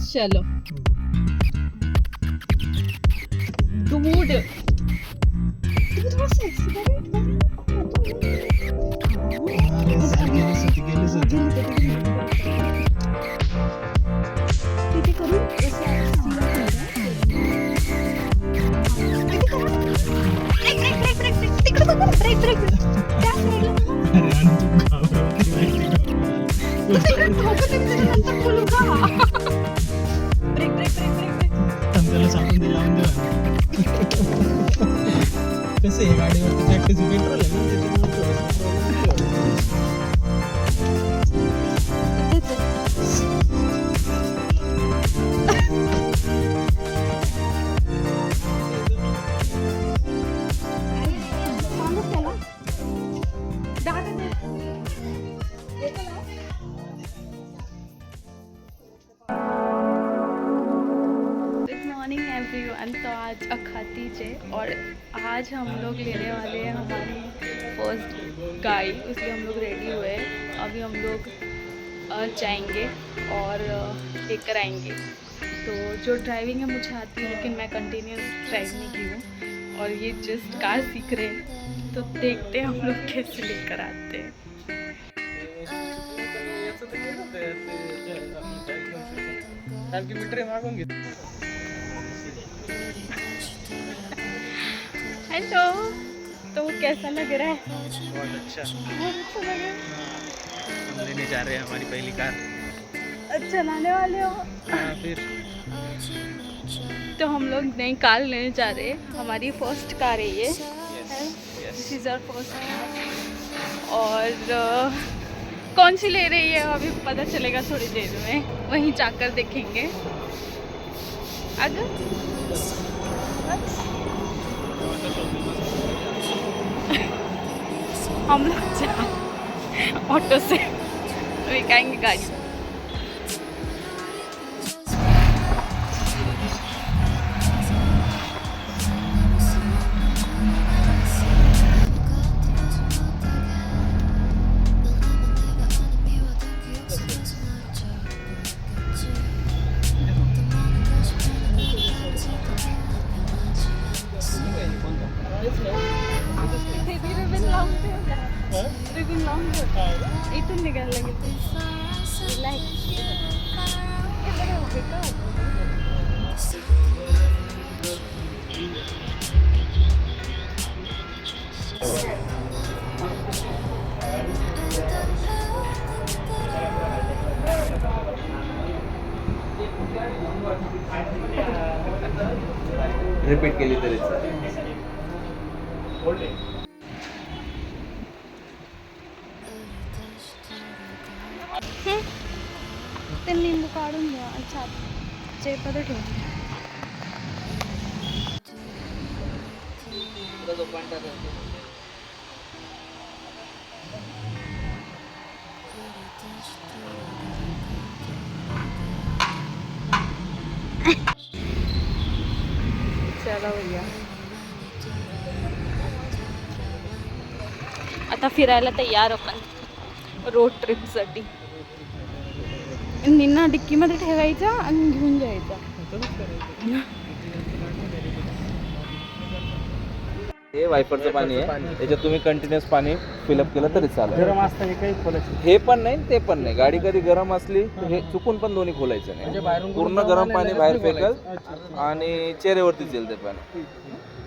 चलो दूध थोड़ा सेक्सी तिथे करू कसे गाडीवरती प्रॅक्टिस पेट्रोल आहे ना तो आज अखातीज है और आज हम लोग लेने वाले हैं हमारी फर्स्ट गाड़ी, इसलिए हम लोग रेडी हुए हैं। अभी हम लोग जाएंगे और लेकर आएंगे। तो जो ड्राइविंग है मुझे आती है, लेकिन मैं कंटिन्यूस ड्राइव नहीं की हूँ और ये जस्ट कार सीख रहे हैं। तो देखते हैं हम लोग कैसे लेकर आते हैं। हेलो, तो कैसा लग रहा है? बहुत अच्छा लग रहा है। हम लेने जा रहे हैं हमारी पहली कार। चलाने वाले हो? हाँ, फिर तो हम लोग नई कार लेने जा रहे हैं। हमारी फर्स्ट कार है ये। दिस इज़ आवर फर्स्ट कार। और कौन सी ले रही है अभी पता चलेगा थोड़ी देर में, वहीं जाकर देखेंगे। अगर हम लोग जा ऑटो से लेकर गाड़ी। इथून निघायला लागेल. रिपीट केली तरी ते लिंबू काढून घ्या. अच्छा चेपद ठेवून चला भैया. आता फिरायला तयार आपण रोड ट्रिपसाठी. निन्ना डिक्कीमध्ये ठेवायचा आणि घेऊन जायचा. हे वायपरचं पाणी आहे, त्याच्यात तुम्ही कंटिन्युअस पाणी फिलअप केलं तरी चालेल. गरम असताना काही खोलायचं हे पण नाही ते पण नाही. गाडी कधी गरम असली तर हे चुकून पण दोन्ही खोलायचं नाही. पूर्ण गरम पाणी बाहेर फेकल आणि चेहऱ्यावरतीच येईल ते पाणी.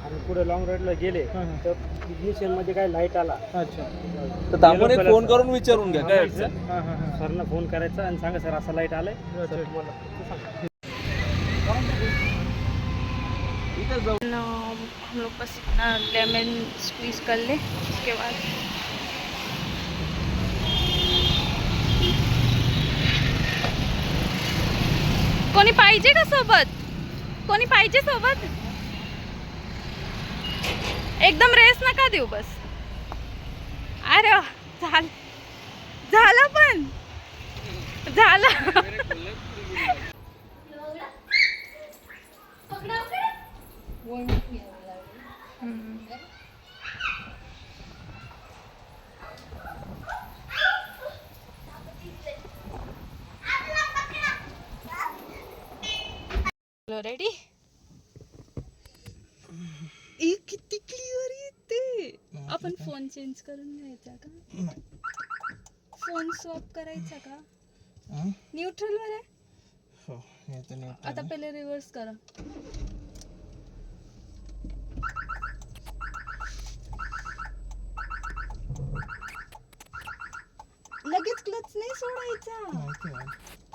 आणि पुढे लॉंग राईडला गेले तर बीएसएन मध्ये काय लाईट आला तर आपण एक फोन करून विचारून घ्या काय अडचण. सरला फोन करायचा आणि सांगा सर असा लाईट आलाय. हम लोग बस इतना लेमन स्क्वीज कर ले, उसके बाद कोणी पाहिजे का सोबत? कोणी पाहिजे सोबत? एकदम रेस नका देऊ बस. अरे झालं पण झालं. चलो रेडी. किती क्लिअर येते. आपण फोन चेंज करून घ्यायचा का? फोन स्वॅप करायचा का? न्यूट्रल वर आहे. हो येतं नाही. आता पहिले रिव्हर्स करा. लगेच क्लच नाही सोडायचा.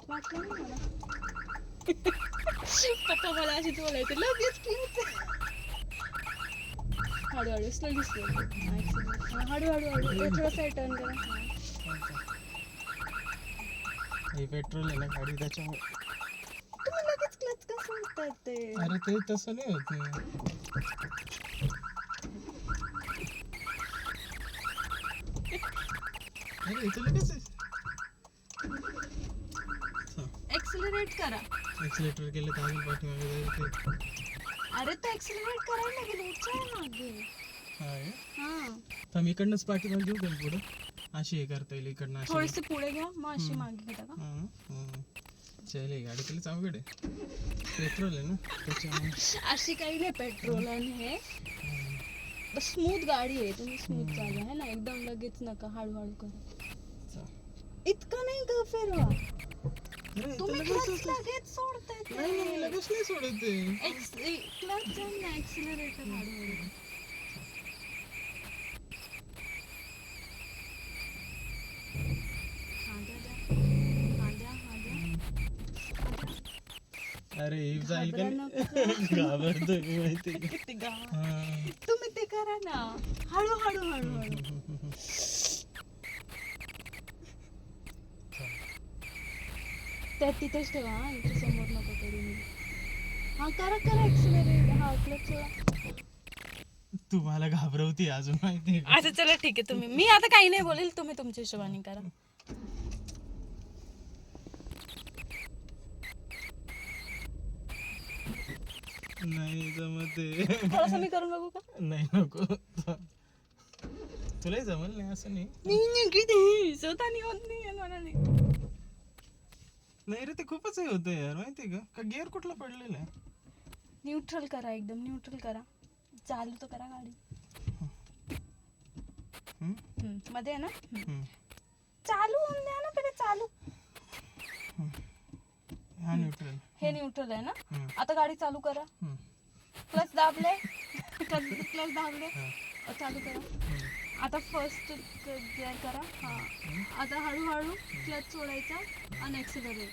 वाटलं नाही मला. पप्पा मला अशीच बोलायचं लगेच क्लच. हळूहळू स्लोली स्लोली. हळूहळू थोडासा टर्न करा. हे पेट्रोल आहे ना गाडी त्याच्यामुळे. तुम्ही लगेच क्लच का सोडताय ते? अरे ते तसं नाही होत. अरे इथं लगेच एक्सेलरेट करा. एक्सिलेटर केलं तर अजून पाठीमागे जाईल. अरे तो एक्सेलरेट करायला लागेल. उचल मागे. हां तर मी इकडनंच पाठीमागे घेऊ का पुढं? अशी हे करता येईल इकडनं अशी. थोडीशी पुढे घ्या मग अशी मागे घेता का? चल ही गाडी केलीच अवघड आहे. पेट्रोल आहे ना त्याच्यामुळे. अशी काही नाही पेट्रोल आणि हे स्मूथ गाडी आहे. तुम्ही स्मूथ चालवा है ना. एकदम लगेच नका. हळूहळू करा. इतकं नाही ग फिरवा. तुम्ही क्लच लगेच सोडताय. नाही लगेच नाही सोडत ते. क्लच जाऊन ना एक्सेलरेटर हळूहळू. अरे जाईल का घाबरतो मी माहिती आहे. तुम्ही ते करा ना. हळूहळू हळूहळू. त्या तिथेच ठेवा. इथे समोर नको करू. हा करा करा एक्सेलरेट. हा क्लच सोडा. तू मला घाबरवती अजून माहिती आहे. अच्छा चला ठीक आहे. तुम्ही मी आता काही नाही बोलेल. तुम्ही तुमच्या हिशोबाने करा. नाही जमते. थोडंसं मी करून बघू का? नाही नको. तुलाही जमल नाही असं नाही. स्वतःनी होत नाही मला नाही. नाही रे ते खूपच हे होतं यार माहिती आहे का गिअर कुठला पडलेला आहे. न्यूट्रल करा. एकदम न्यूट्रल करा. चालू तर करा गाडी. मध्ये आहे ना. चालू होऊन द्या ना पहिले. चालू. हा न्यूट्रल. हे न्यूट्रल आहे ना. आता गाडी चालू करा. क्लच दाबले. क्लच दाबले. चालू करा. आता फर्स्ट गिअर करा. हा आता हळूहळू क्लच सोडायचा आणि एक्सेलरेट.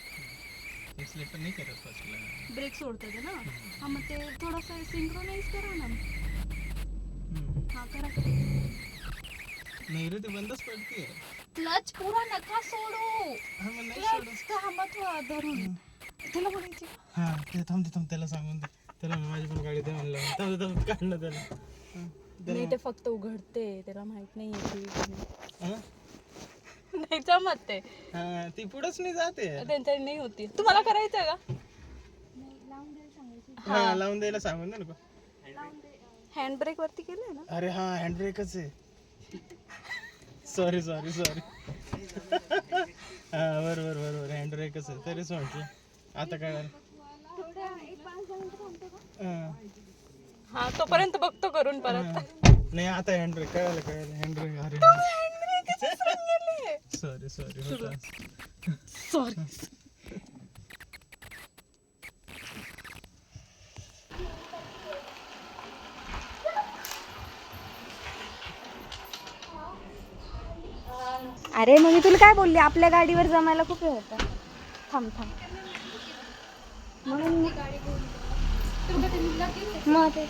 एक्सिलेटर नाही करत फर्स्टला. ब्रेक सोडतं ते ना. हा मग ते थोडंसं सिंक्रोनाइज करा ना. हा करा. नाही रे ते बंदच पडते. क्लच पुरा नका सोडू. हा मग नाही क्लच थांबा थोडा धरून. त्याला बोलायची. हा ते थांब त्याला सांगून दे. त्याला माझी पण गाडी दे म्हणलं. थांब काढणं त्याला. नाही ते फक्त उघडते. त्याला माहित नाही हा? नाही जमत ते. हा ती पुढंच नाही जाते. त्यांच्याकडे नाही होती. तुम्हाला करायचं का? हा लावून द्यायला सांगून दे नको. हँड ब्रेक वरती केलंय ना. अरे हा हँड ब्रेकच आहे. सॉरी हा बरोबर हँड ब्रेकच आहे. तरीच म्हटलं आता काय. हा तोपर्यंत बघतो करून परत. नाही आता हँड ब्रेक कळालं हँड ब्रेक. अरे सॉरी होता. सॉरी. अरे मग मी तुला काय बोलली. आपल्या गाडीवर जमायला खूप वेळ होता. थांब म्हणून मग ते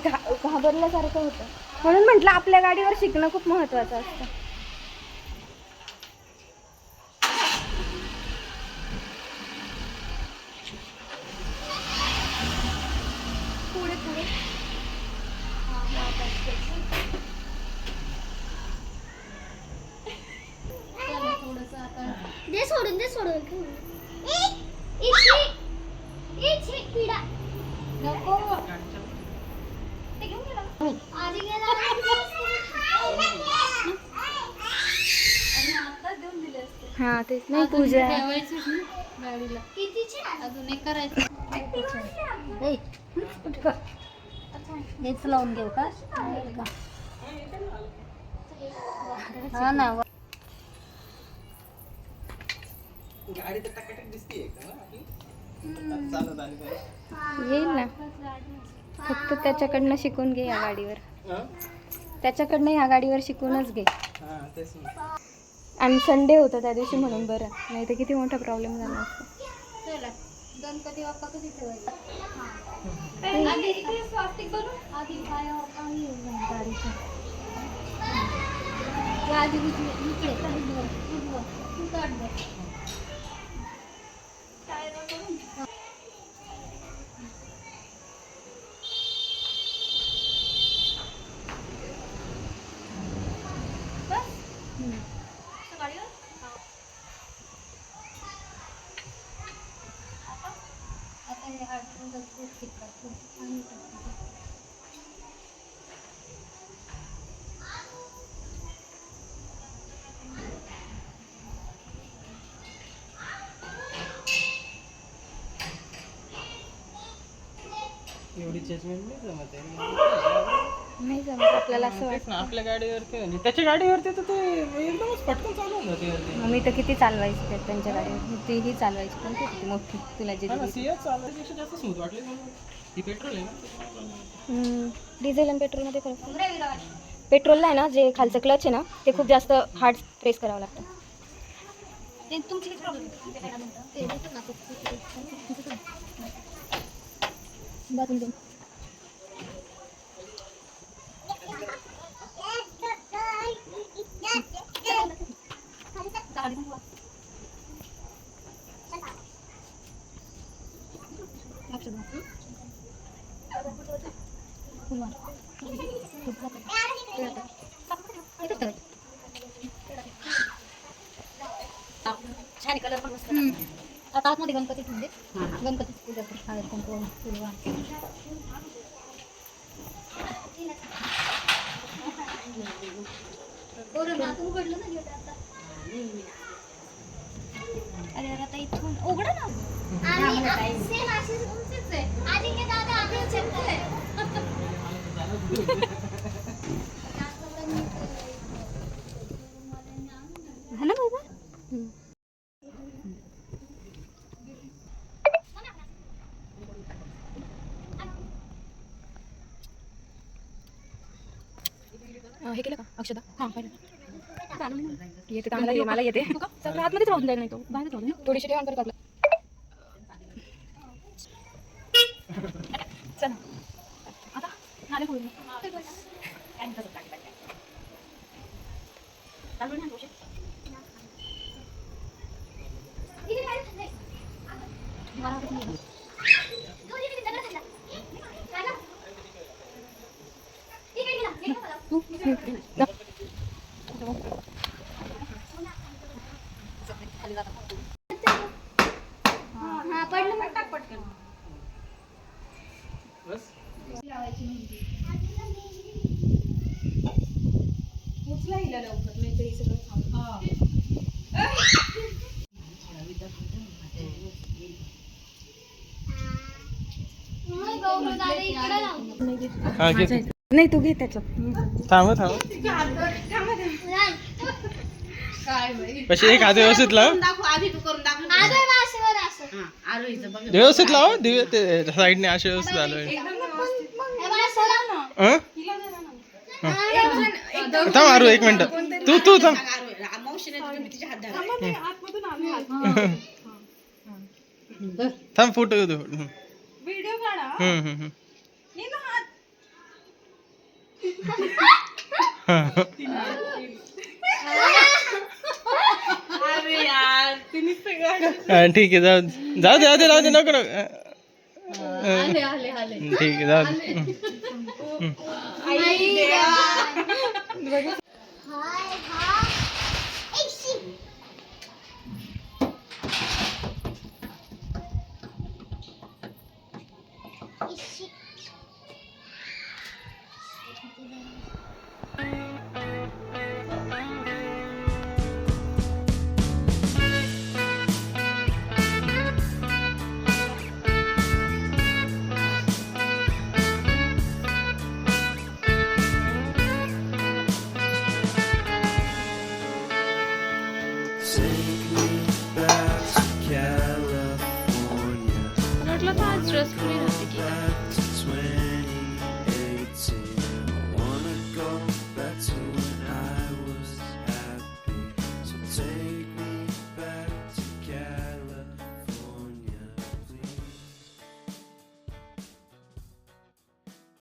घाबरल्यासारखं होतं. म्हणून म्हटलं आपल्या गाडीवर शिकणं खूप महत्वाचं असतं. पुढे पुढे दे सोडून नको. हा तेच नाही पूजा गाडीला किती अजून एक करायचं हेच लावून घेऊ का हा ना येईल ना फक्त त्याच्याकडनं शिकून घे या गाडीवर त्याच्याकडनं या गाडीवर शिकूनच घे आणि संडे होता त्या दिवशी म्हणून बरं नाही तर किती मोठा प्रॉब्लेम झाला असता चला गणपती बाप्पा कधी ठेवायचा आधी पायावर पाणी येऊन गाडीचं आधी इकडे एवढी जजमेंट नाही जमत आहे नाही जमत आपल्याला असं तेच ना आपल्या गाडीवरती म्हणजे त्याच्या गाडीवरती तर ते एकदमच पटकन चालू होऊन जाते वरती. वाटतं मी तर किती चालवायची त्यांच्या गाडीवर तीही चालवायची पण ती किती मोठी तुला जे हा ना सिया चालण्यापेक्षा जास्त स्मूथ वाटली मला. ही पेट्रोल आहे ना डिझेल आणि पेट्रोलमध्ये फरक पेट्रोलला आहे ना जे खालचं क्लच आहे ना ते खूप जास्त हार्ड प्रेस करावं लागतं ते तुमची प्रॉब्लेम बाथरूम दे छान कलर पण मस्त आता आतमध्ये गणपती ठेवून दे गणपतीची पूजा कर हळद कुंकू फुलवा उघडलं ना गेट आता अरे आता इथून उघडा ना झालं बाबा हे केलं का अक्षदा हां येते चांगला मला येते सगळं आतमध्येच राहून जाईल नाही तो बाहेरच राहून थोडीशी ठेवून परत आपलं चला आता नाले होईल हा पडलं मग टाक पटकन उचला हिला लवकर नाही तरी सगळं हा घे नाही तू घे त्याच्यात थांब कशी एक हात व्यवस्थित लाव व्यवस्थित लाव दिवे ते साईडने असे व्यवस्थित आलोय थांब आरू एक मिनिट तू थांब थांब फोटो घेऊ व्हिडिओ काढा अरे यार तिने सगळं ठीक आहे जाऊ दे नको ठीक आहे जाऊ दे रसपुरी राहते की काय?